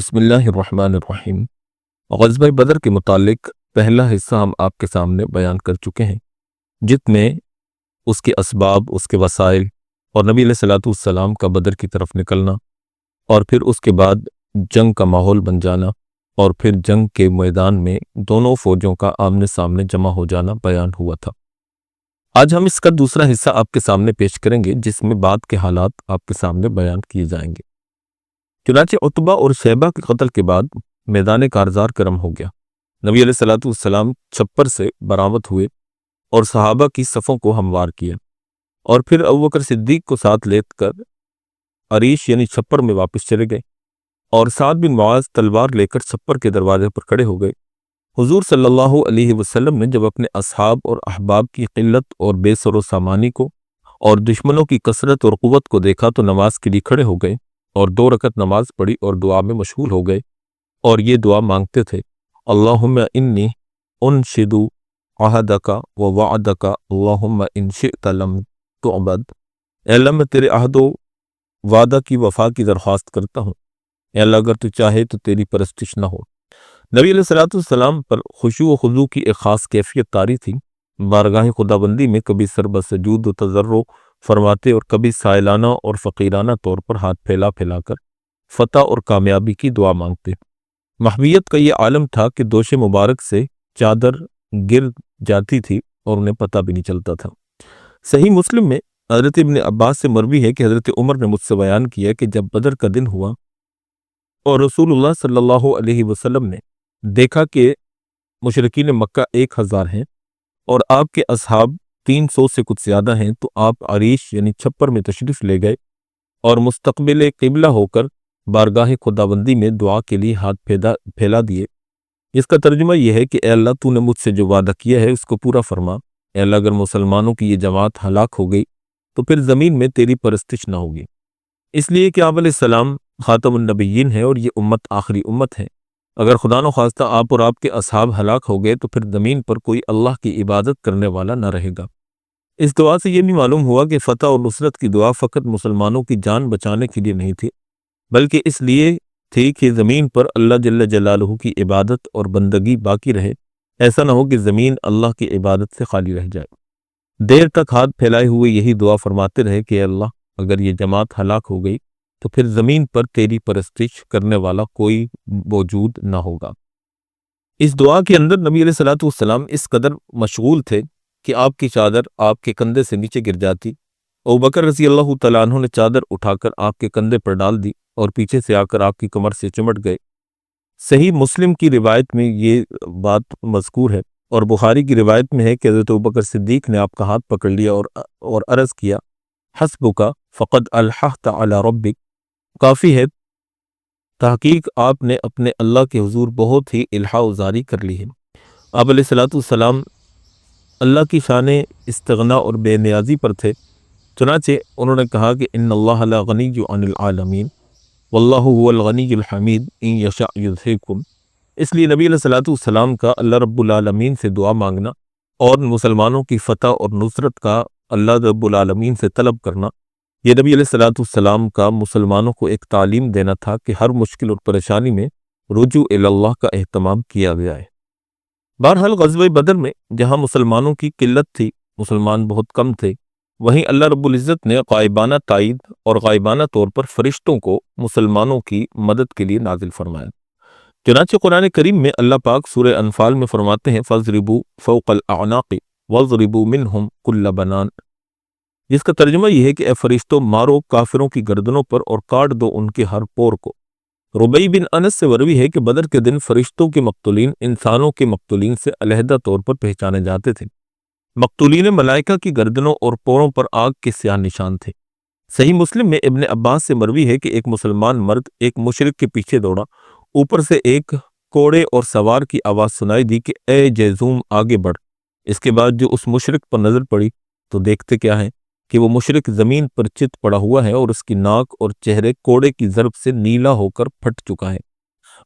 بسم اللہ الرحمن الرحیم۔ غزوہ بدر کے متعلق پہلا حصہ ہم آپ کے سامنے بیان کر چکے ہیں، جت میں اس کے اسباب، اس کے وسائل اور نبی علیہ الصلوۃ والسلام کا بدر کی طرف نکلنا، اور پھر اس کے بعد جنگ کا ماحول بن جانا، اور پھر جنگ کے میدان میں دونوں فوجوں کا آمنے سامنے جمع ہو جانا بیان ہوا تھا۔ آج ہم اس کا دوسرا حصہ آپ کے سامنے پیش کریں گے، جس میں بعد کے حالات آپ کے سامنے بیان کیے جائیں گے۔ چنانچہ عتبہ اور شیبہ کے قتل کے بعد میدان کارزار گرم ہو گیا۔ نبی علیہ الصلوۃ والسلام چھپر سے برآمد ہوئے اور صحابہ کی صفوں کو ہموار کیا، اور پھر ابوبکر صدیق کو ساتھ لے کر عریش یعنی چھپر میں واپس چلے گئے، اور سعد بن معاذ تلوار لے کر چھپر کے دروازے پر کھڑے ہو گئے۔ حضور صلی اللہ علیہ وسلم نے جب اپنے اصحاب اور احباب کی قلت اور بے سر و سامانی کو اور دشمنوں کی کثرت اور قوت کو دیکھا تو نماز کے لیے کھڑے ہو گئے اور 2 رکعت نماز پڑھی اور دعا میں مشغول ہو گئے، اور یہ دعا مانگتے تھے: اللہم انی انشد عہدک و وعدک اللہم ان شئت لم تعبد۔ اے اللہ، میں تیرے عہد و وعدہ کی وفا کی درخواست کرتا ہوں، اے اللہ اگر تو چاہے تو تیری پرستش نہ ہو۔ نبی علیہ الصلوۃ والسلام پر خشوع و خضوع کی ایک خاص کیفیت طاری تھی۔ بارگاہ خداوندی میں کبھی سر بسجود و تضرع فرماتے اور کبھی سائلانہ اور فقیرانہ طور پر ہاتھ پھیلا پھیلا کر فتح اور کامیابی کی دعا مانگتے۔ محبیت کا یہ عالم تھا کہ دوش مبارک سے چادر گر جاتی تھی اور انہیں پتہ بھی نہیں چلتا تھا۔ صحیح مسلم میں حضرت ابن عباس سے مروی ہے کہ حضرت عمر نے مجھ سے بیان کیا کہ جب بدر کا دن ہوا اور رسول اللہ صلی اللہ علیہ وسلم نے دیکھا کہ مشرکین مکہ 1000 ہیں اور آپ کے اصحاب 300 سے کچھ زیادہ ہیں، تو آپ عریش یعنی چھپر میں تشریف لے گئے اور مستقبل قبلہ ہو کر بارگاہ خداوندی میں دعا کے لیے ہاتھ پھیلا دیے۔ اس کا ترجمہ یہ ہے کہ اے اللہ، تو نے مجھ سے جو وعدہ کیا ہے اس کو پورا فرما۔ اے اللہ، اگر مسلمانوں کی یہ جماعت ہلاک ہو گئی تو پھر زمین میں تیری پرستش نہ ہوگی، اس لیے کہ آپ علیہ السلام خاتم النبیین ہے اور یہ امت آخری امت ہے۔ اگر خدا نخواستہ آپ اور آپ کے اصحاب ہلاک ہو گئے تو پھر زمین پر کوئی اللہ کی عبادت کرنے والا نہ رہے گا۔ اس دعا سے یہ بھی معلوم ہوا کہ فتح اور نصرت کی دعا فقط مسلمانوں کی جان بچانے کے لیے نہیں تھی، بلکہ اس لیے تھی کہ زمین پر اللہ جل جلالہ کی عبادت اور بندگی باقی رہے۔ ایسا نہ ہو کہ زمین اللہ کی عبادت سے خالی رہ جائے۔ دیر تک ہاتھ پھیلائے ہوئے یہی دعا فرماتے رہے کہ اے اللہ، اگر یہ جماعت ہلاک ہو گئی تو پھر زمین پر تیری پرستش کرنے والا کوئی موجود نہ ہوگا۔ اس دعا کے اندر نبی علیہ الصلوۃ والسلام اس قدر مشغول تھے کہ آپ کی چادر آپ کے کندھے سے نیچے گر جاتی۔ ابوبکر رضی اللہ تعالیٰ عنہ نے چادر اٹھا کر آپ کے کندھے پر ڈال دی اور پیچھے سے آ کر آپ کی کمر سے چمٹ گئے۔ صحیح مسلم کی روایت میں یہ بات مذکور ہے، اور بخاری کی روایت میں ہے کہ حضرت ابوبکر صدیق نے آپ کا ہاتھ پکڑ لیا اور عرض کیا: حسبک فقد الححت علی ربک، کافی ہے، تحقیق آپ نے اپنے اللہ کے حضور بہت ہی الحاح و زاری کر لی ہے۔ آپ علیہ الصلوۃ والسلام اللہ کی شان استغنا اور بے نیازی پر تھے، چنانچہ انہوں نے کہا کہ ان اللہ لا غنی عن العالمین واللہ هو الغنی الحمید ان یشاء یذہبکم۔ اس لیے نبی علیہ الصلوۃ والسلام کا اللہ رب العالمین سے دعا مانگنا اور مسلمانوں کی فتح اور نصرت کا اللہ رب العالمین سے طلب کرنا، یہ نبی علیہ الصلوۃ والسلام کا مسلمانوں کو ایک تعلیم دینا تھا کہ ہر مشکل اور پریشانی میں رجوع الی اللہ کا اہتمام کیا گیا ہے۔ بہرحال غزوہ بدر میں جہاں مسلمانوں کی قلت تھی، مسلمان بہت کم تھے، وہیں اللہ رب العزت نے غائبانہ تائید اور غائبانہ طور پر فرشتوں کو مسلمانوں کی مدد کے لیے نازل فرمایا۔ چنانچہ قرآن کریم میں اللہ پاک سورہ انفال میں فرماتے ہیں: فَاضْرِبُوا فَوْقَ الْأَعْنَاقِ وَاضْرِبُوا مِنْهُمْ كُلَّ بَنَانٍ، جس کا ترجمہ یہ ہے کہ اے فرشتوں، مارو کافروں کی گردنوں پر اور کاٹ دو ان کے ہر پور کو۔ ربیع بن انس سے مروی ہے کہ بدر کے دن فرشتوں کے مقتولین انسانوں کے مقتولین سے علیحدہ طور پر پہچانے جاتے تھے۔ مقتولین ملائکہ کی گردنوں اور پوروں پر آگ کے سیاہ نشان تھے۔ صحیح مسلم میں ابن عباس سے مروی ہے کہ ایک مسلمان مرد ایک مشرک کے پیچھے دوڑا، اوپر سے ایک کوڑے اور سوار کی آواز سنائی دی کہ اے جیزوم آگے بڑھ۔ اس کے بعد جو اس مشرک پر نظر پڑی تو دیکھتے کیا ہے کہ وہ مشرک زمین پر چت پڑا ہوا ہے اور اس کی ناک اور چہرے کوڑے کی ضرب سے نیلا ہو کر پھٹ چکا ہے۔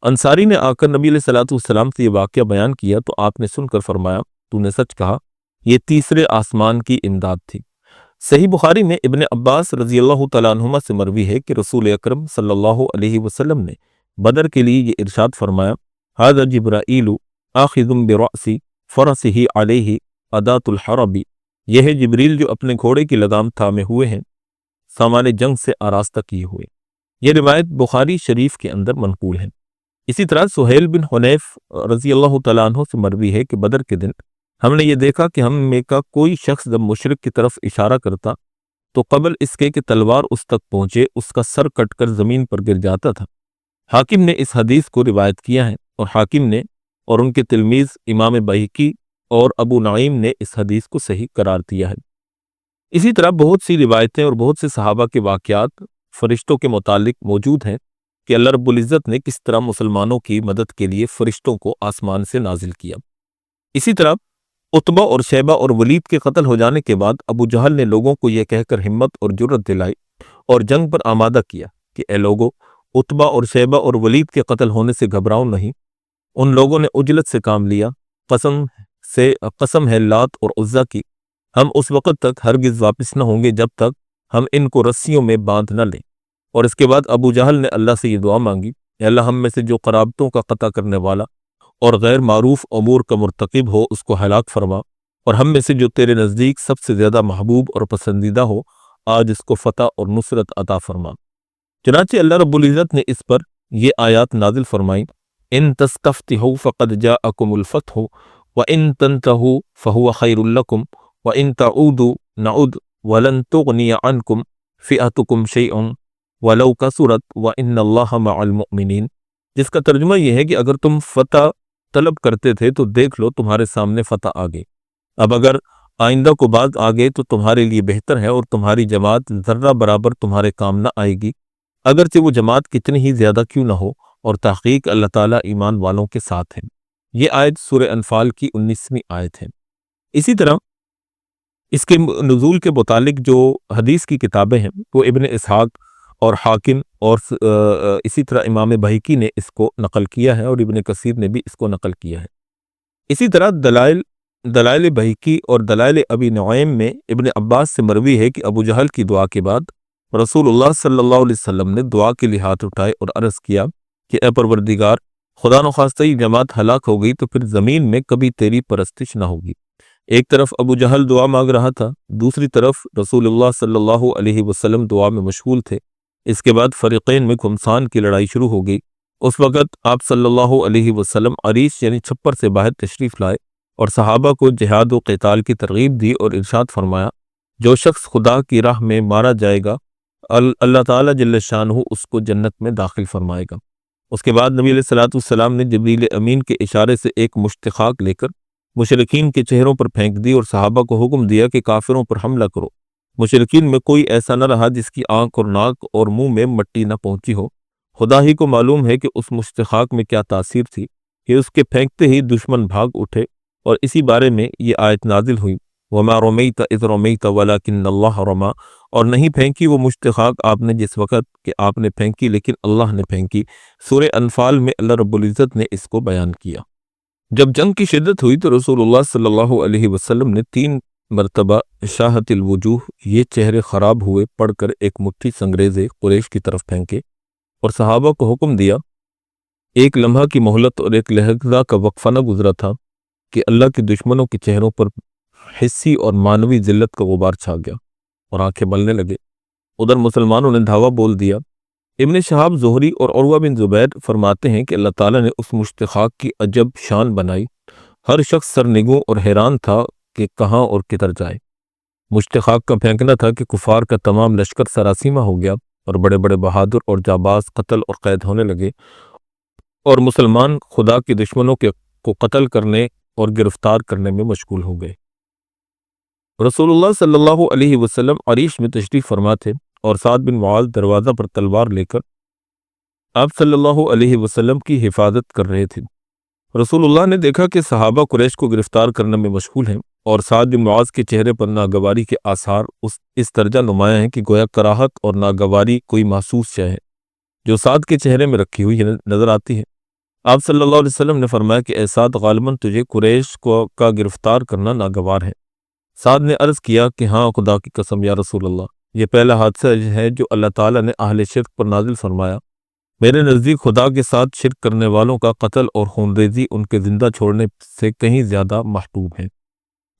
انصاری نے آ کر نبی علیہ الصلوۃ والسلام سے یہ واقعہ بیان کیا تو آپ نے سن کر فرمایا: تو نے سچ کہا، یہ تیسرے آسمان کی امداد تھی۔ صحیح بخاری میں ابن عباس رضی اللہ تعالیٰ عنہما سے مروی ہے کہ رسول اکرم صلی اللہ علیہ وسلم نے بدر کے لیے یہ ارشاد فرمایا ھذا جبرائیل آخذ برأس فرسہ علیہ ادات الحرب، یہ ہے جبریل جو اپنے گھوڑے کی لگام تھامے ہوئے ہیں، سامان جنگ سے آراستہ کیے ہوئے۔ یہ روایت بخاری شریف کے اندر منقول ہے۔ اسی طرح سہیل بن حنیف رضی اللہ تعالیٰ عنہ سے مروی ہے کہ بدر کے دن ہم نے یہ دیکھا کہ ہم میں کا کوئی شخص جب مشرک کی طرف اشارہ کرتا تو قبل اس کے کہ تلوار اس تک پہنچے اس کا سر کٹ کر زمین پر گر جاتا تھا۔ حاکم نے اس حدیث کو روایت کیا ہے، اور حاکم نے اور ان کے تلمیذ امام بہقی اور ابو نعیم نے اس حدیث کو صحیح قرار دیا ہے۔ اسی طرح بہت سی روایتیں اور بہت سے صحابہ کے واقعات فرشتوں کے متعلق موجود ہیں کہ اللہ رب العزت نے کس طرح مسلمانوں کی مدد کے لیے فرشتوں کو آسمان سے نازل کیا۔ اسی طرح عتبہ اور شیبہ اور ولید کے قتل ہو جانے کے بعد ابو جہل نے لوگوں کو یہ کہہ کر ہمت اور جرأت دلائی اور جنگ پر آمادہ کیا کہ اے لوگو، عتبہ اور شیبہ اور ولید کے قتل ہونے سے گھبراؤ نہیں۔ ان لوگوں نے عجلت سے کام لیا، قسم ہے لات اور عزا کی، ہم اس وقت تک ہرگز واپس نہ ہوں گے جب تک ہم ان کو رسیوں میں باندھ نہ لیں۔ اور اس کے بعد ابو جہل نے اللہ سے یہ دعا مانگی، اے اللہ ہم میں سے جو قرابتوں کا قطع کرنے والا اور غیر معروف امور کا مرتکب ہو اس کو ہلاک فرما، اور ہم میں سے جو تیرے نزدیک سب سے زیادہ محبوب اور پسندیدہ ہو آج اس کو فتح اور نصرت عطا فرما۔ چنانچہ اللہ رب العزت نے اس پر یہ آیات نازل فرمائیں، ان تستفتحوا فقد جاءکم الفتح وان تنتهوا فهو خیر لکم وان تعودوا نعد ولن تغنی عنکم فئتکم شیئا ولو کثرت وان اللہ مع المؤمنین، جس کا ترجمہ یہ ہے کہ اگر تم فتح طلب کرتے تھے تو دیکھ لو تمہارے سامنے فتح آ گئی، اب اگر آئندہ کو بعد آ گئے تو تمہارے لیے بہتر ہے، اور تمہاری جماعت ذرہ برابر تمہارے کام نہ آئے گی، اگرچہ وہ جماعت کتنی ہی زیادہ کیوں نہ ہو، اور تحقیق اللہ تعالیٰ ایمان والوں کے ساتھ ہے۔ یہ آیت سورہ انفال کی 19ویں آیت ہے۔ اسی طرح اس کے نزول کے متعلق جو حدیث کی کتابیں ہیں وہ ابن اسحاق اور حاکم اور اسی طرح امام بہقی نے اس کو نقل کیا ہے، اور ابن کثیر نے بھی اس کو نقل کیا ہے۔ اسی طرح دلائل بہقی اور دلائل ابی نعیم میں ابن عباس سے مروی ہے کہ ابو جہل کی دعا کے بعد رسول اللہ صلی اللہ علیہ وسلم نے دعا کے لیے ہاتھ اٹھائے اور عرض کیا کہ اے پروردگار، خدا نخواستہ یہ جماعت ہلاک ہو گئی تو پھر زمین میں کبھی تیری پرستش نہ ہوگی۔ ایک طرف ابو جہل دعا مانگ رہا تھا، دوسری طرف رسول اللہ صلی اللہ علیہ وسلم دعا میں مشغول تھے۔ اس کے بعد فریقین میں گھمسان کی لڑائی شروع ہو گئی۔ اس وقت آپ صلی اللہ علیہ وسلم عریش یعنی چھپر سے باہر تشریف لائے اور صحابہ کو جہاد و قتال کی ترغیب دی اور ارشاد فرمایا، جو شخص خدا کی راہ میں مارا جائے گا اللہ تعالیٰ جل شانہ اس کو جنت میں داخل فرمائے گا۔ اس کے بعد نبی علیہ الصلوۃ والسلام نے جبریل امین کے اشارے سے ایک مشت خاک لے کر مشرکین کے چہروں پر پھینک دی اور صحابہ کو حکم دیا کہ کافروں پر حملہ کرو۔ مشرکین میں کوئی ایسا نہ رہا جس کی آنکھ اور ناک اور منہ میں مٹی نہ پہنچی ہو۔ خدا ہی کو معلوم ہے کہ اس مشت خاک میں کیا تاثیر تھی کہ اس کے پھینکتے ہی دشمن بھاگ اٹھے، اور اسی بارے میں یہ آیت نازل ہوئی، وَمَا رَمَيْتَ إِذْ رَمَيْتَ وَلَكِنَّ اللَّهَ رَمَى، اور نہیں پھینکی وہ مشت خاک آپ نے جس وقت کہ آپ نے پھینکی لیکن اللہ نے پھینکی۔ سورہ انفال میں اللہ رب العزت نے اس کو بیان کیا۔ جب جنگ کی شدت ہوئی تو رسول اللہ صلی اللہ علیہ وسلم نے 3 مرتبہ شاہت الوجوہ، یہ چہرے خراب ہوئے پڑھ کر ایک مٹھی سنگریزے قریش کی طرف پھینکے اور صحابہ کو حکم دیا۔ ایک لمحہ کی مہلت اور ایک لہجہ کا وقفہ نہ گزرا تھا کہ اللہ کے دشمنوں کے چہروں پر حسی اور معنوی ذلت کا غبار چھا گیا اور آنکھیں ملنے لگے۔ ادھر مسلمانوں نے دھاوا بول دیا۔ ابن شہاب زہری اور عروہ بن زبیر فرماتے ہیں کہ اللہ تعالیٰ نے اس مشت خاک کی عجب شان بنائی، ہر شخص سرنگوں اور حیران تھا کہ کہاں اور کدھر جائے۔ مشت خاک کا پھینکنا تھا کہ کفار کا تمام لشکر سراسیمہ ہو گیا اور بڑے بڑے بہادر اور جاباز قتل اور قید ہونے لگے، اور مسلمان خدا کے دشمنوں کو قتل کرنے اور گرفتار کرنے میں مشغول ہو گئے۔ رسول اللہ صلی اللہ علیہ وسلم عریش میں تشریف فرما تھے اور سعد بن معاذ دروازہ پر تلوار لے کر آپ صلی اللہ علیہ وسلم کی حفاظت کر رہے تھے۔ رسول اللہ نے دیکھا کہ صحابہ قریش کو گرفتار کرنے میں مشغول ہیں، اور سعد بن معاذ کے چہرے پر ناگواری کے آثار اس درجہ نمایاں ہیں کہ گویا کراہت اور ناگواری کوئی محسوس شے ہے جو سعد کے چہرے میں رکھی ہوئی نظر آتی ہے۔ آپ صلی اللہ علیہ وسلم نے فرمایا کہ اے سعد، غالباً تجھے قریش کا گرفتار کرنا ناگوار ہے۔ سعد نے عرض کیا کہ ہاں، خدا کی قسم یا رسول اللہ، یہ پہلا حادثہ ہے جو اللہ تعالیٰ نے اہل شرک پر نازل فرمایا۔ میرے نزدیک خدا کے ساتھ شرک کرنے والوں کا قتل اور خونریزی ان کے زندہ چھوڑنے سے کہیں زیادہ محبوب ہے۔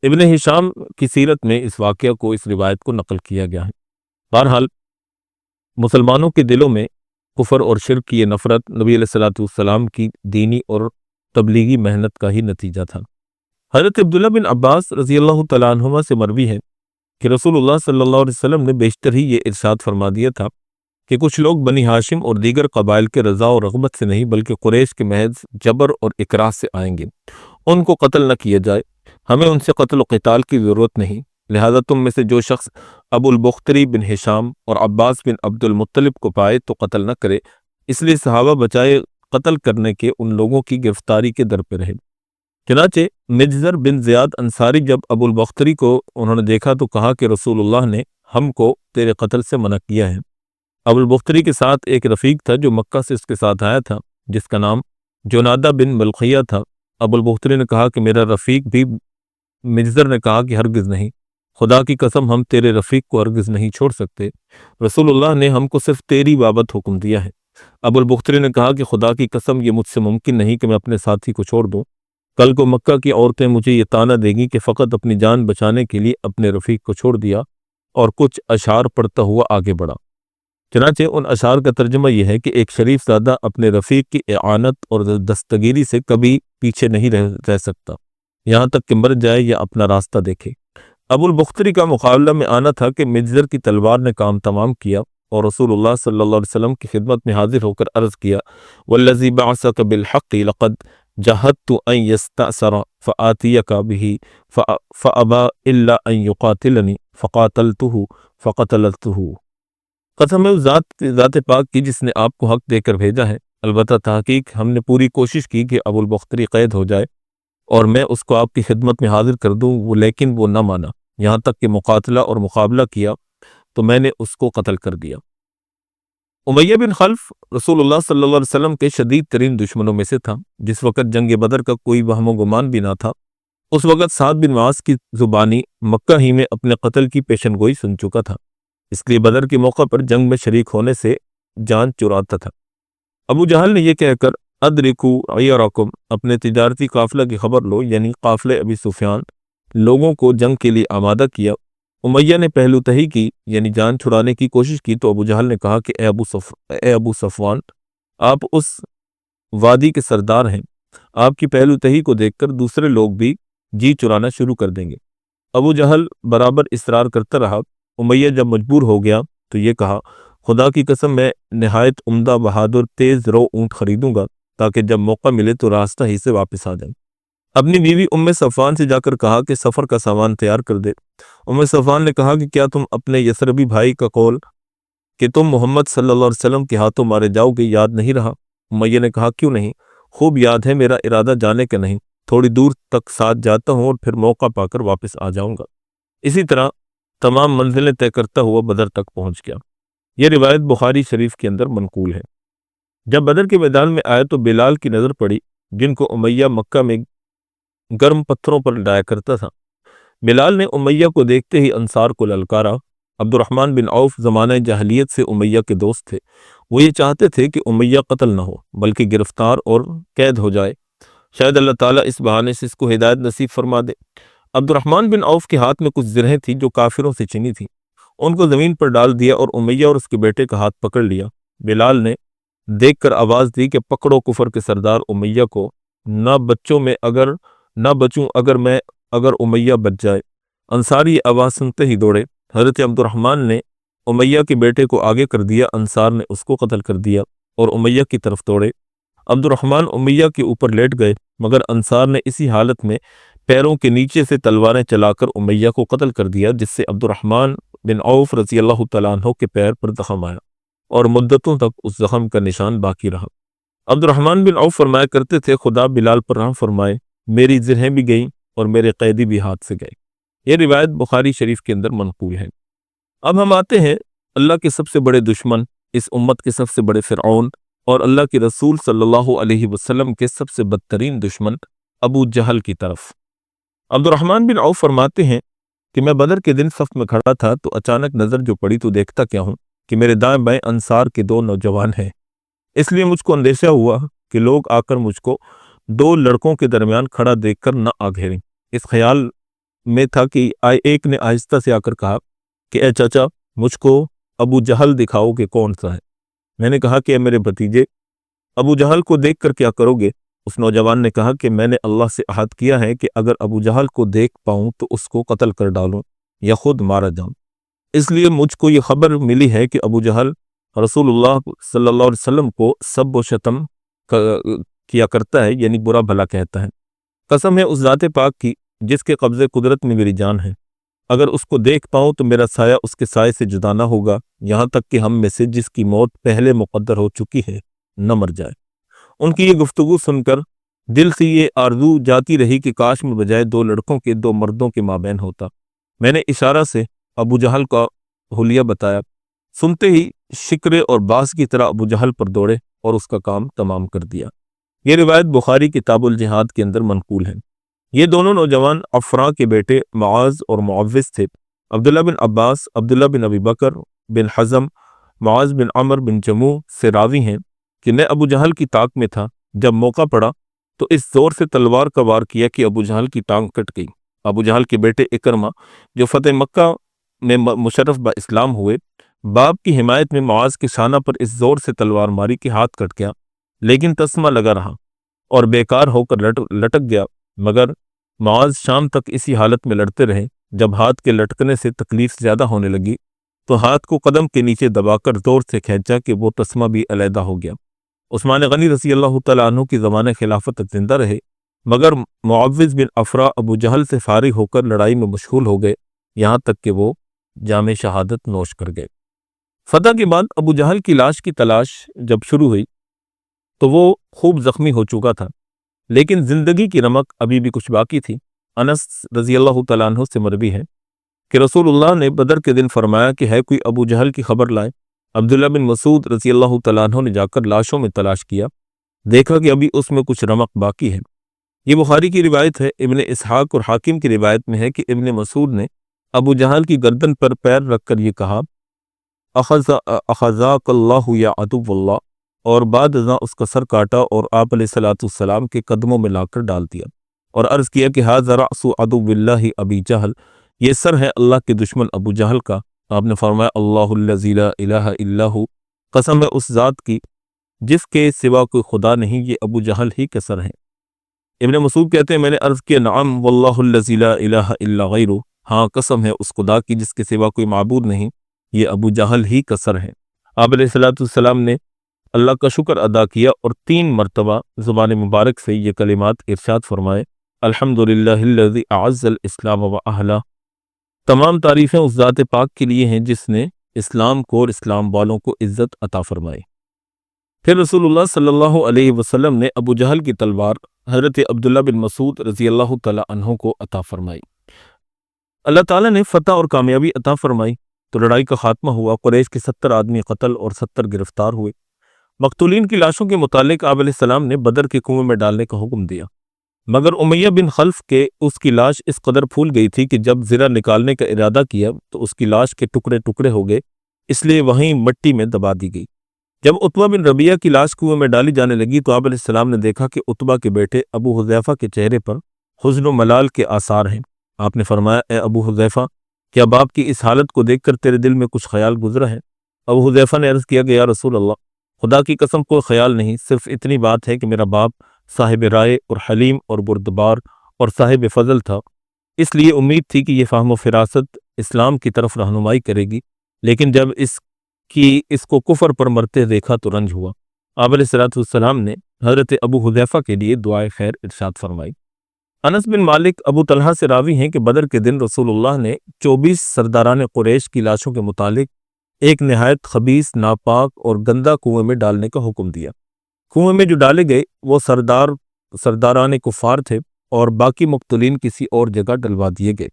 ابن ہشام کی سیرت میں اس واقعہ کو، اس روایت کو نقل کیا گیا ہے۔ بہرحال مسلمانوں کے دلوں میں کفر اور شرک کی یہ نفرت نبی علیہ الصلوۃ والسلام کی دینی اور تبلیغی محنت کا ہی نتیجہ تھا۔ حضرت عبداللہ بن عباس رضی اللہ تعالیٰ عنہما سے مروی ہے کہ رسول اللہ صلی اللہ علیہ وسلم نے بیشتر ہی یہ ارشاد فرما دیا تھا کہ کچھ لوگ بنی ہاشم اور دیگر قبائل کے رضا و رغبت سے نہیں بلکہ قریش کے محض جبر اور اکراہ سے آئیں گے، ان کو قتل نہ کیا جائے، ہمیں ان سے قتل و قتال کی ضرورت نہیں، لہذا تم میں سے جو شخص ابو البختری بن ہشام اور عباس بن عبد المطلب کو پائے تو قتل نہ کرے۔ اس لیے صحابہ بچائے قتل کرنے کے ان لوگوں کی گرفتاری کے در پہ رہے۔ چنانچہ مجزر بن زیاد انصاری جب ابو البختری کو انہوں نے دیکھا تو کہا کہ رسول اللہ نے ہم کو تیرے قتل سے منع کیا ہے۔ ابو البختری کے ساتھ ایک رفیق تھا جو مکہ سے اس کے ساتھ آیا تھا، جس کا نام جنادہ بن ملخیہ تھا۔ ابو البختری نے کہا کہ میرا رفیق بھی۔ مجزر نے کہا کہ ہرگز نہیں، خدا کی قسم ہم تیرے رفیق کو ہرگز نہیں چھوڑ سکتے، رسول اللہ نے ہم کو صرف تیری بابت حکم دیا ہے۔ ابو البختری نے کہا کہ خدا کی قسم یہ مجھ سے ممکن نہیں کہ میں اپنے ساتھی کو چھوڑ دوں، کل کو مکہ کی عورتیں مجھے یہ طعنہ دیں گی کہ فقط اپنی جان بچانے کے لیے اپنے رفیق کو چھوڑ دیا، اور کچھ اشعار پڑھتا ہوا آگے بڑھا۔ چنانچہ ان اشعار کا ترجمہ یہ ہے کہ ایک شریف زادہ اپنے رفیق کی اعانت اور دستگیری سے کبھی پیچھے نہیں رہ سکتا، یہاں تک کہ مر جائے یا اپنا راستہ دیکھے۔ ابو البختری کا مقابلہ میں آنا تھا کہ مجزر کی تلوار نے کام تمام کیا اور رسول اللہ صلی اللہ علیہ وسلم کی خدمت میں حاضر ہو کر عرض کیا، والذی بعثک بالحق لقد جہدت ان یستأثر فآتیک بہ فابا الا ان یقاتلنی فقاتلتہ فقتلتہ۔ قسم ہے اس ذات پاک کی جس نے آپ کو حق دے کر بھیجا ہے، البتہ تحقیق ہم نے پوری کوشش کی کہ ابو البختری قید ہو جائے اور میں اس کو آپ کی خدمت میں حاضر کر دوں، لیکن وہ نہ مانا، یہاں تک کہ مقاتلہ اور مقابلہ کیا تو میں نے اس کو قتل کر دیا۔ امیہ بن خلف رسول اللہ صلی اللہ علیہ وسلم کے شدید ترین دشمنوں میں سے تھا۔ جس وقت جنگ بدر کا کوئی وہم و گمان بھی نہ تھا، اس وقت سعد بن معاذ کی زبانی مکہ ہی میں اپنے قتل کی پیشن گوئی سن چکا تھا، اس لیے بدر کے موقع پر جنگ میں شریک ہونے سے جان چراتا تھا۔ ابو جہل نے یہ کہہ کر ادرکو عیرکم، اپنے تجارتی قافلہ کی خبر لو، یعنی قافلے ابی سفیان، لوگوں کو جنگ کے لیے آمادہ کیا۔ امیہ نے پہلو تہی کی، یعنی جان چھڑانے کی کوشش کی، تو ابو جہل نے کہا کہ اے ابو صفوان، آپ اس وادی کے سردار ہیں، آپ کی پہلو تہی کو دیکھ کر دوسرے لوگ بھی جی چرانا شروع کر دیں گے۔ ابو جہل برابر اصرار کرتا رہا۔ امیہ جب مجبور ہو گیا تو یہ کہا، خدا کی قسم میں نہایت عمدہ بہادر تیز رو اونٹ خریدوں گا تاکہ جب موقع ملے تو راستہ ہی سے واپس آ جائیں۔ اپنی بیوی ام صفوان سے جا کر کہا کہ سفر کا سامان تیار کر دے۔ ام صفوان نے کہا کہ کیا تم اپنے یثربی بھائی کا قول کہ تم محمد صلی اللہ علیہ وسلم کے ہاتھوں مارے جاؤ گے یاد نہیں رہا؟ امیہ نے کہا کیوں نہیں، خوب یاد ہے، میرا ارادہ جانے کا نہیں، تھوڑی دور تک ساتھ جاتا ہوں اور پھر موقع پا کر واپس آ جاؤں گا۔ اسی طرح تمام منزلیں طے کرتا ہوا بدر تک پہنچ گیا۔ یہ روایت بخاری شریف کے اندر منقول ہے۔ جب بدر کے میدان میں آئے تو بلال کی نظر پڑی، جن کو امیہ مکہ میں گرم پتھروں پر ڈایا کرتا تھا۔ بلال نے امیہ کو دیکھتے ہی انصار کو للکارا۔ عبد الرحمن بن عوف زمانہ جاہلیت سے امیہ کے دوست تھے، وہ یہ چاہتے تھے کہ امیہ قتل نہ ہو بلکہ گرفتار اور قید ہو جائے، شاید اللہ تعالیٰ اس بہانے سے اس کو ہدایت نصیب فرما دے۔ عبد الرحمن بن عوف کے ہاتھ میں کچھ زرہیں تھیں جو کافروں سے چنی تھیں، ان کو زمین پر ڈال دیا اور امیہ اور اس کے بیٹے کا ہاتھ پکڑ لیا۔ بلال نے دیکھ کر آواز دی کہ پکڑو کفر کے سردار امیہ کو، نہ بچوں اگر امیہ بچ جائے۔ انصاری یہ آواز سنتے ہی دوڑے۔ حضرت عبد الرحمن نے امیہ کے بیٹے کو آگے کر دیا، انصار نے اس کو قتل کر دیا اور امیہ کی طرف دوڑے۔ عبد الرحمن امیہ کے اوپر لیٹ گئے، مگر انصار نے اسی حالت میں پیروں کے نیچے سے تلواریں چلا کر امیہ کو قتل کر دیا، جس سے عبد الرحمن بن عوف رضی اللہ تعالیٰ عنہ کے پیر پر زخم آیا اور مدتوں تک اس زخم کا نشان باقی رہا۔ عبد الرحمن بن عوف فرمایا کرتے تھے، خدا بلال پر رحم فرمائے، میری زرہیں بھی گئیں اور میرے قیدی بھی ہاتھ سے گئے۔ یہ روایت بخاری شریف کے اندر منقول ہے۔ اب ہم آتے ہیں اللہ کے سب سے بڑے دشمن، اس امت کے سب سے بڑے فرعون اور اللہ کے رسول صلی اللہ علیہ وسلم کے سب سے بدترین دشمن ابو جہل کی طرف۔ عبد الرحمن بن عوف فرماتے ہیں کہ میں بدر کے دن صف میں کھڑا تھا تو اچانک نظر جو پڑی تو دیکھتا کیا ہوں کہ میرے دائیں بائیں انصار کے دو نوجوان ہیں۔ اس لیے مجھ کو اندیشہ ہوا کہ لوگ آ کر مجھ کو دو لڑکوں کے درمیان کھڑا دیکھ کر نہ آ گھیریں۔ اس خیال میں تھا کہ ایک نے آہستہ سے آ کر کہا کہ اے چاچا، مجھ کو ابو جہل دکھاؤ کہ کون سا ہے۔ میں نے کہا کہ اے میرے بھتیجے، ابو جہل کو دیکھ کر کیا کرو گے؟ اس نوجوان نے کہا کہ میں نے اللہ سے عہد کیا ہے کہ اگر ابو جہل کو دیکھ پاؤں تو اس کو قتل کر ڈالوں یا خود مارا جاؤں۔ اس لیے مجھ کو یہ خبر ملی ہے کہ ابو جہل رسول اللہ صلی اللہ علیہ وسلم کو سب و شتم کیا کرتا ہے، یعنی برا بھلا کہتا ہے۔ قسم ہے اس ذات پاک کی جس کے قبضے قدرت میں میری جان ہے، اگر اس کو دیکھ پاؤں تو میرا سایہ اس کے سائے سے جدا نہ ہوگا، یہاں تک کہ ہم میں سے جس کی موت پہلے مقدر ہو چکی ہے نہ مر جائے۔ ان کی یہ گفتگو سن کر دل سے یہ آرزو جاتی رہی کہ کاش میں بجائے دو لڑکوں کے دو مردوں کے مابین ہوتا۔ میں نے اشارہ سے ابو جہل کا حلیہ بتایا۔ سنتے ہی شکرے اور باز کی طرح ابو جہل پر دوڑے اور اس کا کام تمام کر دیا۔ یہ روایت بخاری کتاب الجہاد کے اندر منقول ہے۔ یہ دونوں نوجوان افراء کے بیٹے معاذ اور معوذ تھے۔ عبداللہ بن عباس، عبداللہ بن ابی بکر بن حزم، معاذ بن عمر بن جموع سے راوی ہیں کہ میں ابو جہل کی طاق میں تھا، جب موقع پڑا تو اس زور سے تلوار کا وار کیا کہ ابو جہل کی ٹانگ کٹ گئی۔ ابو جہل کے بیٹے اکرمہ جو فتح مکہ میں مشرف با اسلام ہوئے، باپ کی حمایت میں معاذ کے شانہ پر اس زور سے تلوار ماری کہ ہاتھ کٹ گیا، لیکن تسمہ لگا رہا اور بیکار ہو کر لٹک گیا، مگر معاذ شام تک اسی حالت میں لڑتے رہے۔ جب ہاتھ کے لٹکنے سے تکلیف زیادہ ہونے لگی تو ہاتھ کو قدم کے نیچے دبا کر زور سے کھینچا کہ وہ تسمہ بھی علیحدہ ہو گیا۔ عثمان غنی رضی اللہ تعالیٰ عنہ کی زمانہ خلافت تک زندہ رہے، مگر معوذ بن افراء ابو جہل سے فارغ ہو کر لڑائی میں مشغول ہو گئے، یہاں تک کہ وہ جام شہادت نوش کر گئے۔ فتح کے بعد ابو جہل کی لاش کی تلاش جب شروع ہوئی تو وہ خوب زخمی ہو چکا تھا، لیکن زندگی کی رمق ابھی بھی کچھ باقی تھی۔ انس رضی اللہ تعالیٰ عنہ سے مروی ہے کہ رسول اللہ نے بدر کے دن فرمایا کہ ہے کوئی ابو جہل کی خبر لائے۔ عبداللہ بن مسعود رضی اللہ تعالیٰ عنہ نے جا کر لاشوں میں تلاش کیا، دیکھا کہ ابھی اس میں کچھ رمق باقی ہے۔ یہ بخاری کی روایت ہے۔ ابن اسحاق اور حاکم کی روایت میں ہے کہ ابن مسعود نے ابو جہل کی گردن پر پیر رکھ کر یہ کہا، اخذاک اللہ یا عدو اللہ، اور بعد ازاں اس کا سر کاٹا اور آپ علیہ السلام کے قدموں میں لا کر ڈال دیا اور عرض کیا کہ ھذا رأس عدو اللہ ابی جہل، یہ سر ہے اللہ کے دشمن ابو جہل کا۔ آپ نے فرمایا اللہ الذی لا الہ الا ھو، قسم ہے اس ذات کی جس کے سوا کوئی خدا نہیں، یہ ابو جہل ہی کا سر ہے۔ ابن مسعود کہتے ہیں میں نے عرض کیا نعم واللہ الذی لا الہ الا غیرہ، ہاں قسم ہے اس خدا کی جس کے سوا کوئی معبود نہیں، یہ ابو جہل ہی کا سر ہے۔ آپ علیہ السلام نے اللہ کا شکر ادا کیا اور 3 مرتبہ زبان مبارک سے یہ کلمات ارشاد فرمائے، الحمدللہ الذی اعز الاسلام و اہلہ، تمام تعریفیں اس ذات پاک کے لیے ہیں جس نے اسلام کو اور اسلام والوں کو عزت عطا فرمائی۔ پھر رسول اللہ صلی اللہ علیہ وسلم نے ابو جہل کی تلوار حضرت عبداللہ بن مسعود رضی اللہ تعالیٰ عنہ کو عطا فرمائی۔ اللہ تعالیٰ نے فتح اور کامیابی عطا فرمائی تو لڑائی کا خاتمہ ہوا۔ قریش کے 70 آدمی قتل اور 70 گرفتار ہوئے۔ مقتولین کی لاشوں کے متعلق آپ علیہ السلام نے بدر کے کنویں میں ڈالنے کا حکم دیا، مگر امیہ بن خلف کے اس کی لاش اس قدر پھول گئی تھی کہ جب زرہ نکالنے کا ارادہ کیا تو اس کی لاش کے ٹکڑے ٹکڑے ہو گئے، اس لیے وہیں مٹی میں دبا دی گئی۔ جب عتبہ بن ربیعہ کی لاش کنویں میں ڈالی جانے لگی تو آپ علیہ السلام نے دیکھا کہ عتبہ کے بیٹے ابو حذیفہ کے چہرے پر حزن و ملال کے آثار ہیں۔ آپ نے فرمایا اے ابو حذیفہ، کیا باپ کی اس حالت کو دیکھ کر تیرے دل میں کچھ خیال گزرا ہے؟ ابو حذیفہ نے عرض کیا کہ یا رسول اللہ، خدا کی قسم کوئی خیال نہیں، صرف اتنی بات ہے کہ میرا باپ صاحب رائے اور حلیم اور بردبار اور صاحب فضل تھا، اس لیے امید تھی کہ یہ فہم و فراست اسلام کی طرف رہنمائی کرے گی، لیکن جب اس کو کفر پر مرتے دیکھا تو رنج ہوا۔ آپ علیہ السلام نے حضرت ابو حذیفہ کے لیے دعائے خیر ارشاد فرمائی۔ انس بن مالک ابو طلحہ سے راوی ہیں کہ بدر کے دن رسول اللہ نے 24 سرداران قریش کی لاشوں کے متعلق ایک نہایت خبیث، ناپاک اور گندا کنویں میں ڈالنے کا حکم دیا۔ کنویں میں جو ڈالے گئے وہ سرداران کفار تھے اور باقی مقتولین کسی اور جگہ ڈلوا دیے گئے۔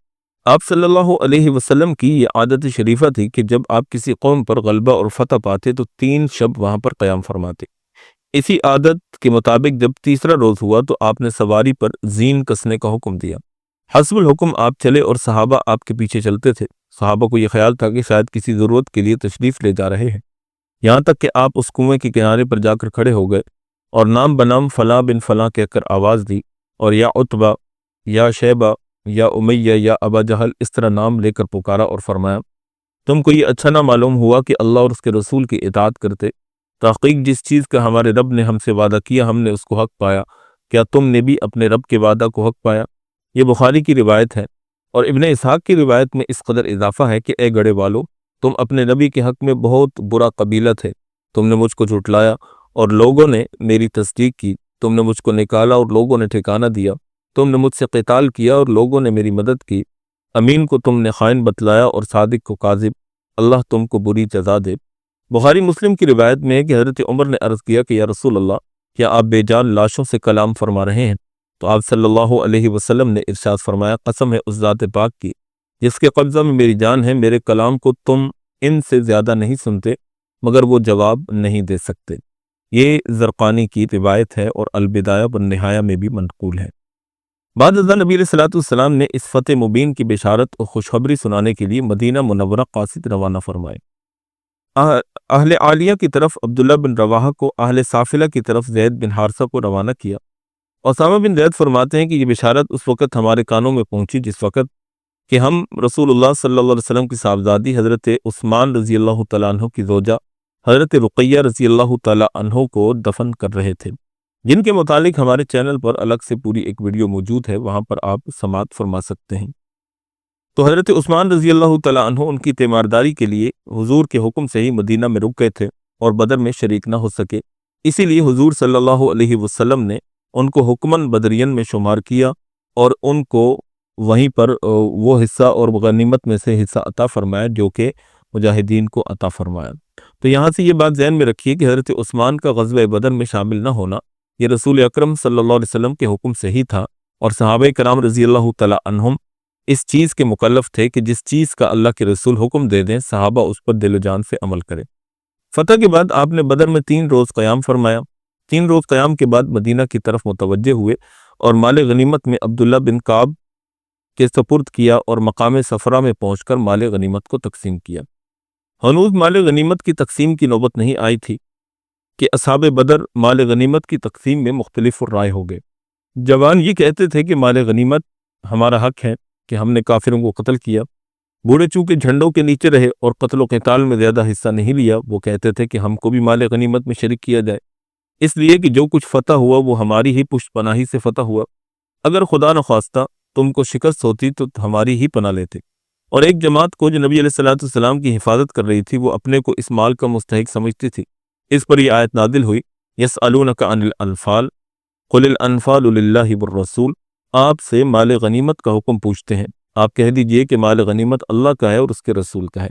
آپ صلی اللہ علیہ وسلم کی یہ عادت شریفہ تھی کہ جب آپ کسی قوم پر غلبہ اور فتح پاتے تو 3 شب وہاں پر قیام فرماتے۔ اسی عادت کے مطابق جب تیسرا روز ہوا تو آپ نے سواری پر زین کسنے کا حکم دیا۔ حسب الحکم آپ چلے اور صحابہ آپ کے پیچھے چلتے تھے۔ صحابہ کو یہ خیال تھا کہ شاید کسی ضرورت کے لیے تشریف لے جا رہے ہیں۔ یہاں تک کہ آپ اس کنویں کے کنارے پر جا کر کھڑے ہو گئے اور نام بنام فلاں بن فلاں کہہ کر آواز دی، اور یا عتبہ یا شیبہ یا امیہ یا ابا جہل اس طرح نام لے کر پکارا اور فرمایا، تم کو یہ اچھا نہ معلوم ہوا کہ اللہ اور اس کے رسول کی اطاعت کرتے؟ تحقیق جس چیز کا ہمارے رب نے ہم سے وعدہ کیا ہم نے اس کو حق پایا، کیا تم نے بھی اپنے رب کے وعدہ کو حق پایا؟ یہ بخاری کی روایت ہے، اور ابن اسحاق کی روایت میں اس قدر اضافہ ہے کہ اے گڑے والو، تم اپنے نبی کے حق میں بہت برا قبیلہ تھے، تم نے مجھ کو جھٹلایا اور لوگوں نے میری تصدیق کی، تم نے مجھ کو نکالا اور لوگوں نے ٹھکانہ دیا، تم نے مجھ سے قتال کیا اور لوگوں نے میری مدد کی، امین کو تم نے خائن بتلایا اور صادق کو کاذب، اللہ تم کو بری جزا دے۔ بخاری مسلم کی روایت میں ہے کہ حضرت عمر نے عرض کیا کہ یا رسول اللہ، کیا آپ بے جان لاشوں سے کلام فرما رہے ہیں؟ تو آپ صلی اللہ علیہ وسلم نے ارشاد فرمایا، قسم ہے اس ذات پاک کی جس کے قبضہ میں میری جان ہے، میرے کلام کو تم ان سے زیادہ نہیں سنتے مگر وہ جواب نہیں دے سکتے۔ یہ زرقانی کی روایت ہے اور البدایہ والنہایہ میں بھی منقول ہے۔ بعد ازاں نبی علیہ الصلوۃ والسلام نے اس فتح مبین کی بشارت اور خوشخبری سنانے کے لیے مدینہ منورہ قاصد روانہ فرمائے۔ اہل عالیہ کی طرف عبداللہ بن رواحہ کو، اہل سافلہ کی طرف زید بن حارثہ کو روانہ کیا۔ اسامہ بن زید فرماتے ہیں کہ یہ بشارت اس وقت ہمارے کانوں میں پہنچی جس وقت کہ ہم رسول اللہ صلی اللہ علیہ وسلم کی صاحبزادی حضرت عثمان رضی اللہ تعالیٰ عنہ کی زوجہ حضرت رقیہ رضی اللہ تعالیٰ عنہ کو دفن کر رہے تھے، جن کے متعلق ہمارے چینل پر الگ سے پوری ایک ویڈیو موجود ہے، وہاں پر آپ سماعت فرما سکتے ہیں۔ تو حضرت عثمان رضی اللہ تعالیٰ عنہ ان کی تیمارداری کے لیے حضور کے حکم سے ہی مدینہ میں رک گئے تھے اور بدر میں شریک نہ ہو سکے، اسی لیے حضور صلی اللہ علیہ وسلم نے ان کو حکماً بدرین میں شمار کیا اور ان کو وہیں پر وہ حصہ اور غنیمت میں سے حصہ عطا فرمایا جو کہ مجاہدین کو عطا فرمایا۔ تو یہاں سے یہ بات ذہن میں رکھیے کہ حضرت عثمان کا غزوہ بدر میں شامل نہ ہونا یہ رسول اکرم صلی اللہ علیہ وسلم کے حکم سے ہی تھا، اور صحابہ کرام رضی اللہ تعالیٰ عنہم اس چیز کے مکلف تھے کہ جس چیز کا اللہ کے رسول حکم دے دیں صحابہ اس پر دل و جان سے عمل کریں۔ فتح کے بعد آپ نے بدر میں 3 روز قیام فرمایا۔ 3 روز قیام کے بعد مدینہ کی طرف متوجہ ہوئے اور مال غنیمت میں عبداللہ بن کعب کے سپرد کیا اور مقام صفرا میں پہنچ کر مال غنیمت کو تقسیم کیا۔ ہنوز مال غنیمت کی تقسیم کی نوبت نہیں آئی تھی کہ اصحاب بدر مال غنیمت کی تقسیم میں مختلف رائے ہو گئے۔ جوان یہ کہتے تھے کہ مال غنیمت ہمارا حق ہے کہ ہم نے کافروں کو قتل کیا، بوڑھے چونکہ جھنڈوں کے نیچے رہے اور قتل و قتال میں زیادہ حصہ نہیں لیا، وہ کہتے تھے کہ ہم کو بھی مال غنیمت میں شریک کیا جائے، اس لیے کہ جو کچھ فتح ہوا وہ ہماری ہی پشت پناہی سے فتح ہوا، اگر خدا نخواستہ تم کو شکست ہوتی تو ہماری ہی پناہ لیتے۔ اور ایک جماعت کو جو نبی علیہ الصلوۃ والسلام کی حفاظت کر رہی تھی وہ اپنے کو اس مال کا مستحق سمجھتی تھی، اس پر یہ آیت نازل ہوئی، یسألونک عن الانفال قل الانفال للہ والرسول، آپ سے مال غنیمت کا حکم پوچھتے ہیں، آپ کہہ دیجئے کہ مال غنیمت اللہ کا ہے اور اس کے رسول کا ہے،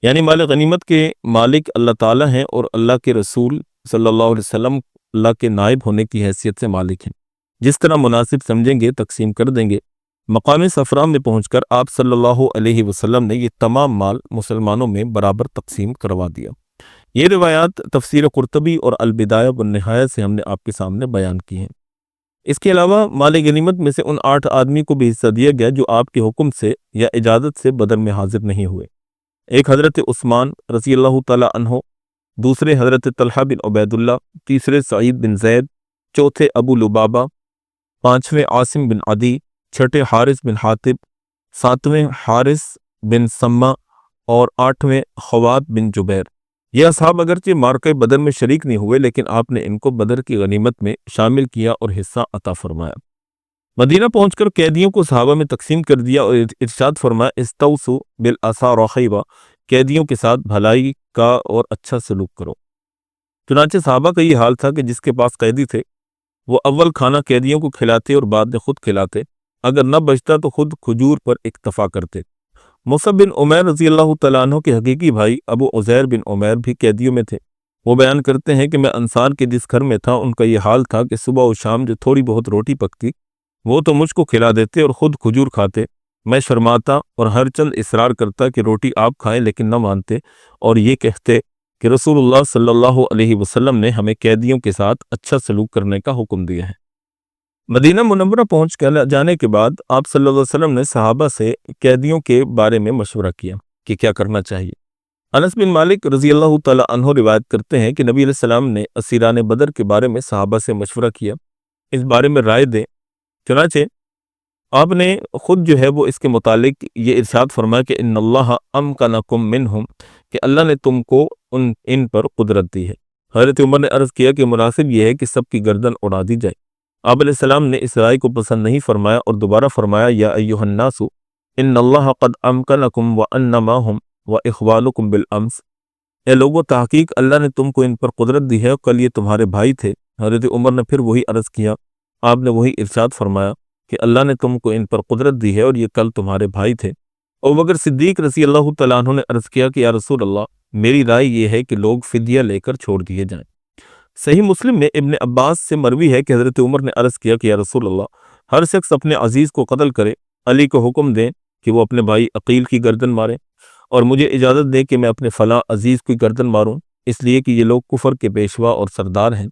یعنی مال غنیمت کے مالک اللہ تعالیٰ ہیں اور اللہ کے رسول صلی اللہ علیہ وسلم اللہ کے نائب ہونے کی حیثیت سے مالک ہیں، جس طرح مناسب سمجھیں گے تقسیم کر دیں گے۔ مقام صفرا میں پہنچ کر آپ صلی اللہ علیہ وسلم نے یہ تمام مال مسلمانوں میں برابر تقسیم کروا دیا۔ یہ روایات تفسیر قرطبی اور البدایہ والنہایہ سے ہم نے آپ کے سامنے بیان کی ہیں۔ اس کے علاوہ مال غنیمت میں سے ان 8 آدمی کو بھی حصہ دیا گیا جو آپ کے حکم سے یا اجازت سے بدر میں حاضر نہیں ہوئے۔ ایک حضرت عثمان رضی اللہ تعالیٰ عنہ، دوسرے حضرت طلحہ بن عبید اللہ، تیسرے سعید بن زید، چوتھے ابو لبابہ، 5ویں عاصم بن عدی، 6ٹھے حارث بن حاطب، 7ویں حارث بن سمہ اور 8ویں خوات بن جبیر۔ یہ اصحاب اگرچہ مارکہ بدر میں شریک نہیں ہوئے لیکن آپ نے ان کو بدر کی غنیمت میں شامل کیا اور حصہ عطا فرمایا۔ مدینہ پہنچ کر قیدیوں کو صحابہ میں تقسیم کر دیا اور ارشاد فرمایا، استوصوا بالاساری خیرا، قیدیوں کے ساتھ بھلائی کا اور اچھا سلوک کرو۔ چنانچہ صحابہ کا یہ حال تھا کہ جس کے پاس قیدی تھے وہ اول کھانا قیدیوں کو کھلاتے اور بعد میں خود کھلاتے، اگر نہ بچتا تو خود کھجور پر اکتفا کرتے۔ مصعب بن عمیر رضی اللہ تعالیٰ عنہ کے حقیقی بھائی ابو عزیر بن عمیر بھی قیدیوں میں تھے۔ وہ بیان کرتے ہیں کہ میں انصار کے جس گھر میں تھا ان کا یہ حال تھا کہ صبح و شام جو تھوڑی بہت روٹی پکتی وہ تو مجھ کو کھلا دیتے اور خود کھجور کھاتے، میں شرماتا اور ہر چند اصرار کرتا کہ روٹی آپ کھائیں، لیکن نہ مانتے اور یہ کہتے کہ رسول اللہ صلی اللہ علیہ وسلم نے ہمیں قیدیوں کے ساتھ اچھا سلوک کرنے کا حکم دیا ہے۔ مدینہ منورہ پہنچ جانے کے بعد آپ صلی اللہ علیہ وسلم نے صحابہ سے قیدیوں کے بارے میں مشورہ کیا کہ کیا کرنا چاہیے۔ انس بن مالک رضی اللہ تعالی عنہ روایت کرتے ہیں کہ نبی علیہ السلام نے اسیران بدر کے بارے میں صحابہ سے مشورہ کیا، اس بارے میں رائے دیں۔ چنانچہ آپ نے خود جو ہے وہ اس کے متعلق یہ ارشاد فرمایا کہ ان اللہ امکنکم منہم، کہ اللہ نے تم کو ان پر قدرت دی ہے۔ حضرت عمر نے عرض کیا کہ مناسب یہ ہے کہ سب کی گردن اڑا دی جائے۔ آپ علیہ السلام نے اس رائے کو پسند نہیں فرمایا اور دوبارہ فرمایا یا ایھا الناس ان اللہ قد امکنکم وانما هم واخوانکم بالامس، اے لوگوں تحقیق اللہ نے تم کو ان پر قدرت دی ہے اور کل یہ تمہارے بھائی تھے۔ حضرت عمر نے پھر وہی عرض کیا، آپ نے وہی ارشاد فرمایا کہ اللہ نے تم کو ان پر قدرت دی ہے اور یہ کل تمہارے بھائی تھے۔ ابوبکر صدیق رضی اللہ تعالیٰ عنہ نے عرض کیا کہ یا رسول اللہ، میری رائے یہ ہے کہ لوگ فدیہ لے کر چھوڑ دیے جائیں۔ صحیح مسلم میں ابن عباس سے مروی ہے کہ حضرت عمر نے عرض کیا کہ یا رسول اللہ، ہر شخص اپنے عزیز کو قتل کرے، علی کو حکم دیں کہ وہ اپنے بھائی عقیل کی گردن مارے، اور مجھے اجازت دیں کہ میں اپنے فلاں عزیز کی گردن ماروں، اس لیے کہ یہ لوگ کفر کے پیشوا اور سردار ہیں۔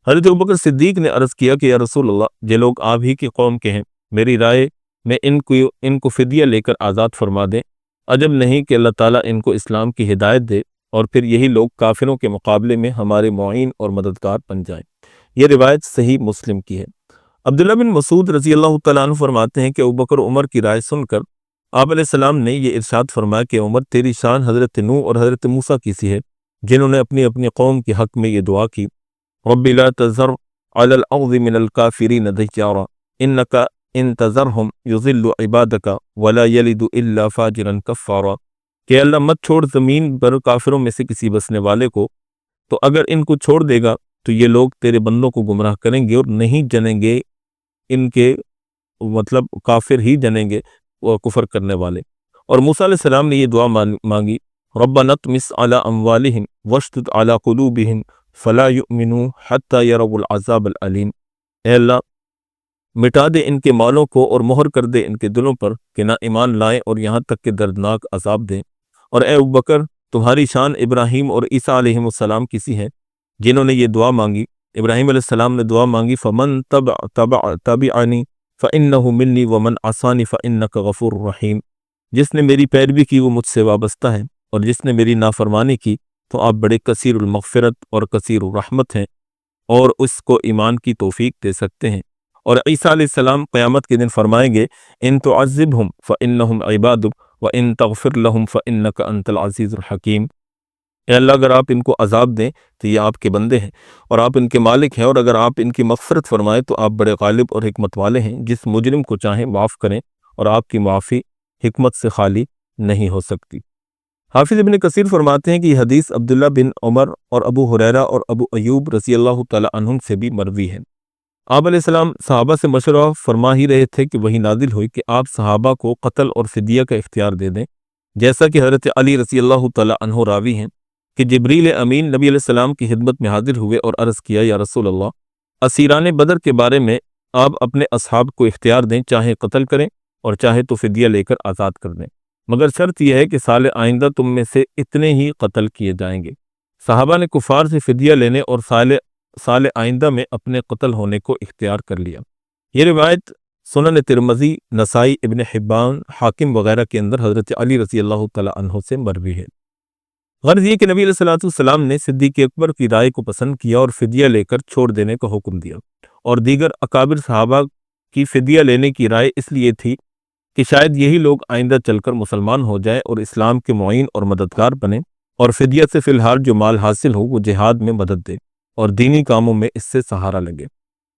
حضرت ابوبکر صدیق نے عرض کیا کہ یا رسول اللہ، یہ لوگ آپ ہی کی قوم کے ہیں، میری رائے میں ان کو فدیہ لے کر آزاد فرما دیں، عجب نہیں کہ اللہ تعالیٰ ان کو اسلام کی ہدایت دے اور پھر یہی لوگ کافروں کے مقابلے میں ہمارے معین اور مددگار بن جائیں۔ یہ روایت صحیح مسلم کی ہے۔ عبداللہ بن مسعود رضی اللہ تعالیٰ عنہ فرماتے ہیں کہ ابوبکر عمر کی رائے سن کر آپ علیہ السلام نے یہ ارشاد فرمایا کہ عمر، تیری شان حضرت نوح اور حضرت موسیٰ کی سی ہے، جنہوں نے اپنی اپنی قوم کے حق میں یہ دعا کی، رب لا تذر علی الارض من الکافرین دیارا انک ان تذرہم یضل عبادک ولا یلد الا فاجرا کفارا، کہ اللہ مت چھوڑ زمین پر کافروں میں سے کسی بسنے والے کو، تو اگر ان کو چھوڑ دے گا تو یہ لوگ تیرے بندوں کو گمراہ کریں گے اور نہیں جنیں گے، ان کے مطلب کافر ہی جنیں گے، وہ کفر کرنے والے۔ اور موسیٰ علیہ السلام نے یہ دعا مانگی، ربنا اطمس علی اموالہم واشدد علی قلوبہم فلا یؤمنوا حتی یروا العذاب العلیم، اے اللہ مٹا دے ان کے مالوں کو اور مہر کر دے ان کے دلوں پر کہ نہ ایمان لائیں اور یہاں تک کہ دردناک عذاب دیں۔ اور اے ابوبکر، تمہاری شان ابراہیم اور عیسیٰ علیہ السلام کی سی ہے، جنہوں نے یہ دعا مانگی۔ ابراہیم علیہ السلام نے دعا مانگی، فمن تبعنی فإنہ منی ومن عصانی فإنک غفور رحیم، جس نے میری پیروی کی وہ مجھ سے وابستہ ہے، اور جس نے میری نافرمانی کی تو آپ بڑے کثیر المغفرت اور کثیر الرحمت ہیں اور اس کو ایمان کی توفیق دے سکتے ہیں۔ اور عیسیٰ علیہ السلام قیامت کے دن فرمائیں گے، ان تعذبہم فإنہم عبادک وإن تغفر لہم فإنک انت العزیز الحکیم، اے اللہ اگر آپ ان کو عذاب دیں تو یہ آپ کے بندے ہیں اور آپ ان کے مالک ہیں، اور اگر آپ ان کی مغفرت فرمائیں تو آپ بڑے غالب اور حکمت والے ہیں، جس مجرم کو چاہیں معاف کریں اور آپ کی معافی حکمت سے خالی نہیں ہو سکتی۔ حافظ ابن کثیر فرماتے ہیں کہ یہ حدیث عبداللہ بن عمر اور ابو ہریرہ اور ابو ایوب رضی اللہ تعالی عنہم سے بھی مروی ہے۔ آپ علیہ السلام صحابہ سے مشورہ فرما ہی رہے تھے کہ وہی نازل ہوئی کہ آپ صحابہ کو قتل اور فدیہ کا اختیار دے دیں، جیسا کہ حضرت علی رضی اللہ تعالی عنہ راوی ہیں کہ جبریل امین نبی علیہ السلام کی خدمت میں حاضر ہوئے اور عرض کیا، یا رسول اللہ، اسیران بدر کے بارے میں آپ اپنے اصحاب کو اختیار دیں، چاہے قتل کریں اور چاہے تو فدیہ لے کر آزاد کر دیں، مگر شرط یہ ہے کہ سال آئندہ تم میں سے اتنے ہی قتل کیے جائیں گے۔ صحابہ نے کفار سے فدیہ لینے اور سال آئندہ میں اپنے قتل ہونے کو اختیار کر لیا۔ یہ روایت سنن ترمذی، نسائی، ابن حبان، حاکم وغیرہ کے اندر حضرت علی رضی اللہ تعالی عنہ سے مروی ہے۔ غرض یہ کہ نبی علیہ الصلوۃ والسلام نے صدیق اکبر کی رائے کو پسند کیا اور فدیہ لے کر چھوڑ دینے کا حکم دیا، اور دیگر اکابر صحابہ کی فدیہ لینے کی رائے اس لیے تھی کہ شاید یہی لوگ آئندہ چل کر مسلمان ہو جائیں اور اسلام کے معین اور مددگار بنیں، اور فدیہ سے فی الحال جو مال حاصل ہو وہ جہاد میں مدد دے اور دینی کاموں میں اس سے سہارا لگے۔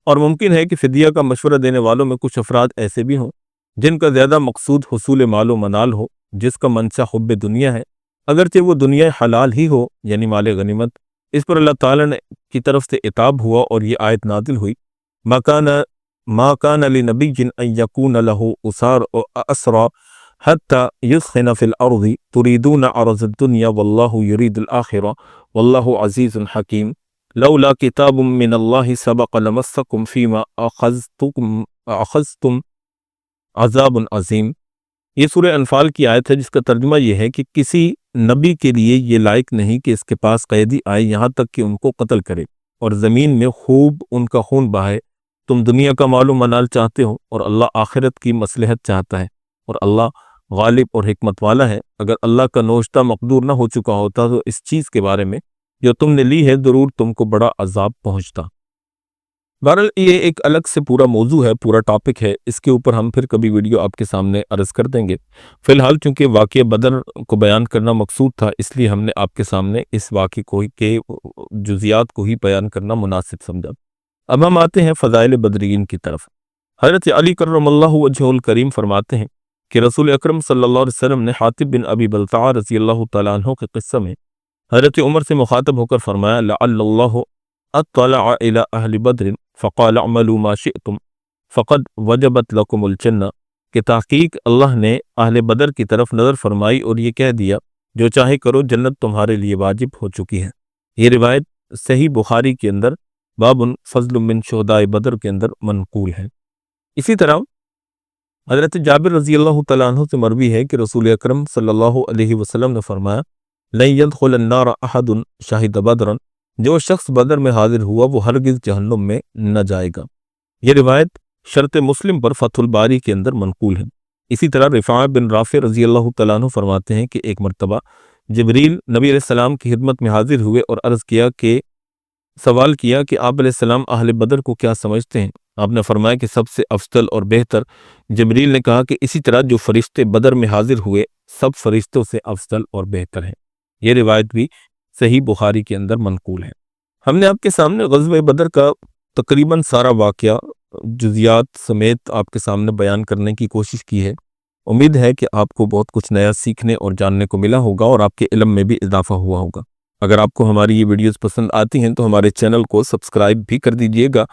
اور ممکن ہے کہ فدیہ کا مشورہ دینے والوں میں کچھ افراد ایسے بھی ہوں جن کا زیادہ مقصود حصول مال و منال ہو، جس کا منشا حب دنیا ہے، اگرچہ وہ دنیا حلال ہی ہو یعنی مال غنیمت۔ اس پر اللہ تعالیٰ کی طرف سے عتاب ہوا اور یہ آیت نازل ہوئی، ما کان لنبی ان یکون لہ اسری حتی یثخن فی الارض تریدون عرض الدنیا واللہ یرید الآخرہ واللہ عزیز حکیم، لولا کتاب من اللہ سبق لمسکم فیما اخذتم عذاب عظیم۔ یہ سورہ انفال کی آیت ہے جس کا ترجمہ یہ ہے کہ کسی نبی کے لیے یہ لائق نہیں کہ اس کے پاس قیدی آئے یہاں تک کہ ان کو قتل کرے اور زمین میں خوب ان کا خون بہائے۔ تم دنیا کا مال و منال چاہتے ہو اور اللہ آخرت کی مصلحت چاہتا ہے، اور اللہ غالب اور حکمت والا ہے۔ اگر اللہ کا نوشتہ مقدور نہ ہو چکا ہوتا تو اس چیز کے بارے میں جو تم نے لی ہے ضرور تم کو بڑا عذاب پہنچتا۔ بہرحال یہ ایک الگ سے پورا موضوع ہے، پورا ٹاپک ہے، اس کے اوپر ہم پھر کبھی ویڈیو آپ کے سامنے عرض کر دیں گے۔ فی الحال چونکہ واقعہ بدر کو بیان کرنا مقصود تھا، اس لیے ہم نے آپ کے سامنے اس واقعے کو کے جزیات کو ہی بیان کرنا مناسب سمجھا۔ اب ہم آتے ہیں فضائل بدرین کی طرف۔ حضرت علی کرم اللہ وجہہ الکریم فرماتے ہیں کہ رسول اکرم صلی اللہ علیہ وسلم نے حاطب بن ابی بلتعہ رضی اللہ تعالیٰ عنہ کے قصہ میں حضرت عمر سے مخاطب ہو کر فرمایا لعل اللہ اطلع الى اہل بدر فقال اعملوا ما شئتم فقد وجبت لکم الجنہ، کہ تحقیق اللہ نے اہل بدر کی طرف نظر فرمائی اور یہ کہہ دیا جو چاہے کرو، جنت تمہارے لیے واجب ہو چکی ہے۔ یہ روایت صحیح بخاری کے اندر باب فضل من شہداء بدر کے اندر منقول ہے۔ اسی طرح حضرت جابر رضی اللہ تعالیٰ عنہ سے مروی ہے کہ رسول اکرم صلی اللہ علیہ وسلم نے فرمایا لن يدخل النار احد شہد بدرا، جو شخص بدر میں حاضر ہوا وہ ہرگز جہنم میں نہ جائے گا۔ یہ روایت شرط مسلم پر فتح الباری کے اندر منقول ہے۔ اسی طرح رفاع بن رافع رضی اللہ تعالیٰ عنہ فرماتے ہیں کہ ایک مرتبہ جبریل نبی علیہ السلام کی خدمت میں حاضر ہوئے اور سوال کیا کہ آپ علیہ السلام اہل بدر کو کیا سمجھتے ہیں؟ آپ نے فرمایا کہ سب سے افضل اور بہتر۔ جبریل نے کہا کہ اسی طرح جو فرشتے بدر میں حاضر ہوئے سب فرشتوں سے افضل اور بہتر ہیں۔ یہ روایت بھی صحیح بخاری کے اندر منقول ہے۔ ہم نے آپ کے سامنے غزوہ بدر کا تقریباً سارا واقعہ جزیات سمیت آپ کے سامنے بیان کرنے کی کوشش کی ہے۔ امید ہے کہ آپ کو بہت کچھ نیا سیکھنے اور جاننے کو ملا ہوگا اور آپ کے علم میں بھی اضافہ ہوا ہوگا۔ اگر آپ کو ہماری یہ ویڈیوز پسند آتی ہیں تو ہمارے چینل کو سبسکرائب بھی کر دیجئے گا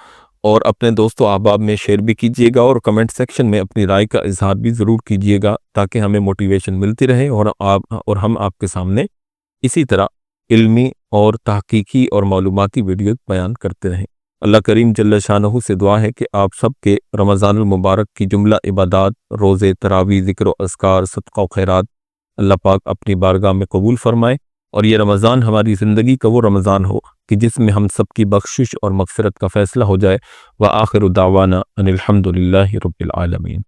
اور اپنے دوست و احباب میں شیئر بھی کیجئے گا اور کمنٹ سیکشن میں اپنی رائے کا اظہار بھی ضرور کیجئے گا تاکہ ہمیں موٹیویشن ملتی رہے اور ہم آپ کے سامنے اسی طرح علمی اور تحقیقی اور معلوماتی ویڈیوز بیان کرتے رہیں۔ اللہ کریم جل شانہ سے دعا ہے کہ آپ سب کے رمضان المبارک کی جملہ عبادات، روزے، تراویح، ذکر و اذکار، صدقہ و خیرات اللہ پاک اپنی بارگاہ میں قبول فرمائے، اور یہ رمضان ہماری زندگی کا وہ رمضان ہو کہ جس میں ہم سب کی بخشش اور مغفرت کا فیصلہ ہو جائے۔ وآخر دعوانا ان الحمد للہ رب العالمین۔